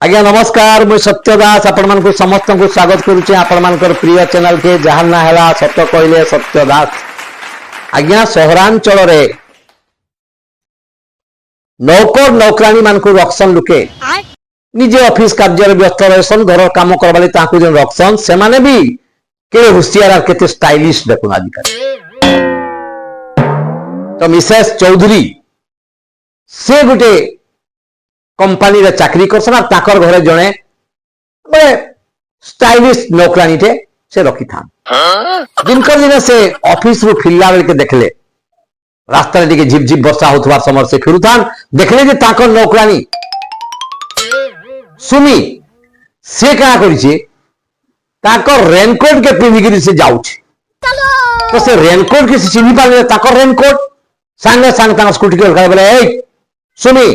आज्ञा नमस्कार मुझे सत्य दास आपण मानक समस्त को स्वागत करुचे आपण मानकर प्रिय चैनल के जहाँ ना है सत्य कहले सत्य दास। आज्ञा सहरांचल रे नौकर नौकरानी मान को रक्षण लुके निजे ऑफिस कार्य व्यस्त रहसन घर काम करवाले ताकू जो रक्षण से माने भी के होशियार केते स्टाइलिश देखुन आजिकल। तो मिसेस चौधरी से गुटे कंपनी रे चाकरी करसन और ताकर घरे जणे बड़े स्टाइलिश नौकरानी टे से रखी था। जिनकर दिन से ऑफिस रु फिरला बेल के देखले रास्ता रे झिप झिप वर्षा होतवार समय से फिरुथान देखले जे ताकर नौकरानी सुमी से क्या करिছে ताकर रेनकोट के पिंधिगिरी से जाउछ तो से रेनकोट के चिन्हि पाले ताकर रेनकोट संगे संग ताकर स्कूटी के लगा बोले ए सुमी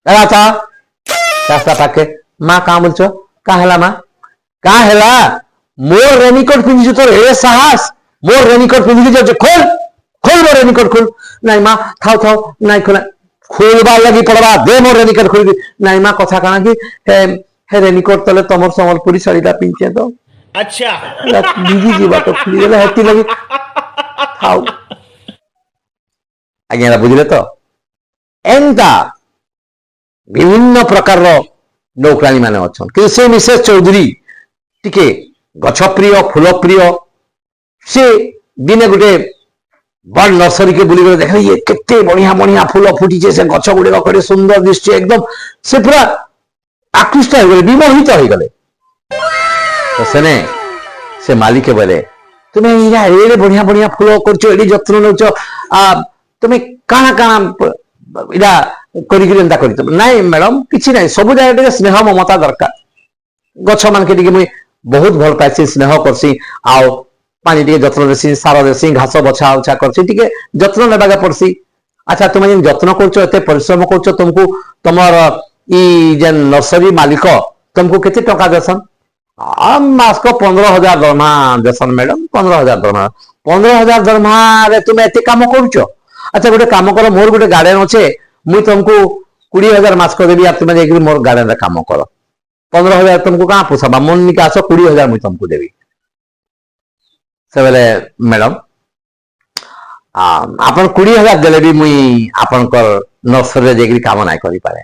था रास्ता पाके माँ कहाँ बोलছো कहाँ हेला माँ कहाँ हेला मोर रेनिकोट पिंधि तोर हे साहस मोर रेनिकोट पिंधि जाउछ खोल खोल मोर रेनिकोट खोल नहीं माँ थाओ थाओ नहीं खोला खोलबा लगी पड़वा दे मोर रेनिकोट खोल नहीं माँ कथा काना कि हे रेनिकोट तले तमर संबलपुरी साड़ीटा पिंचे तो अच्छा दीदी जीवा तो खुली गेला हेती लगी थाओ आज्ञा बुझले तो एंता विभिन्न प्रकार नौकरानी माने अच्छन कि से मिसेस चौधरी टिके गछ प्रिय फूल प्रिय से दिने गुटे बड़ नर्सरी के बुली देख ये केते बढ़िया बढ़िया फूल फुटी से गछ गुड़े करे सुंदर दृश्य एकदम से पूरा आकृष्ट हो गले विमोहित हो गले। तो सेने से मालिक बोले तुम्हें इरा एड़े बढ़िया बढ़िया फूल करछो एडी जत्न नउछो तुम्हें काना काना इरा नाई मैडम किसी ना सब जगह स्नेह ममता दरकार गछ मान के मुई बहुत भल पाइसी स्नेह करसी आउ पानी टे जत्न देसी सार देसी घास बछा उछा करसी टिके जत्न नेबाके पड़सी। अच्छा तुम जेन जत्न करछो एते परिश्रम करछो तुमको तमर ई जेन नर्सरी मालिक तुमको केते टका देसन मास को 15,000 दरमा देसन मैडम 15,000 दरमा 15,000 दरमा रे तुम एते काम करछो। अच्छा गोटे काम कर मोर गोटे गार्डन अच्छे मुई तुमको 20,000 मास को देवी तुम जाकर मोर गार्डन रे काम कर 15,000 तुमको कहाँ पोसाबा मन निका आस 20,000 मुई तुमको देवी से बोले मैडम आपन 20,000 देले भी मुई आपन कर नर्सरी रे जाकर काम नाय करि पारे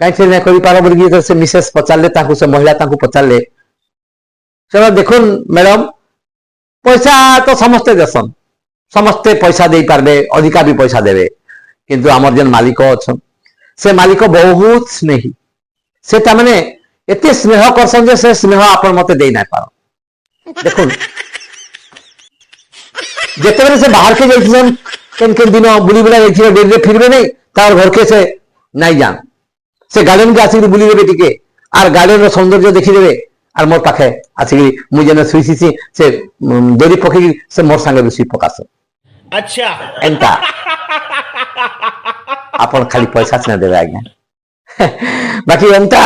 काई नाय करि पारो बोली तो से मिसेस पचारले ताकू से महिला ताकू पचारले चलो देखुन मैडम पैसा तो समस्ते देसन समस्ते पैसा दे पारबे अधिका भी पैसा देवे किंतु आमर जेन मालिक अच्छन से मालिक बहुत स्नेही से तामने एते स्नेह करसन जे से स्नेह आपन मते दे ना पारो। देखुन जेते बेले से बाहर के जाइछन केन दिन बुली बुला जाइछन डेरे फिरबे नहीं तार घर के से नहीं जान से गार्डन के आसी बुली देबे टिके आर गार्डन रो सौंदर्य देखि देबे आर मोर पाखे आसी मुई जेन सुइसी से दोरी पकी से मोर संगे बेसी पकास अच्छा एंता अपन खाली पैसा से देबे आज्ञा बाकी एंता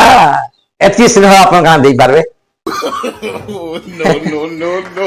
एतकी स्नेह अपन कहां दे पारबे नो नो नो नो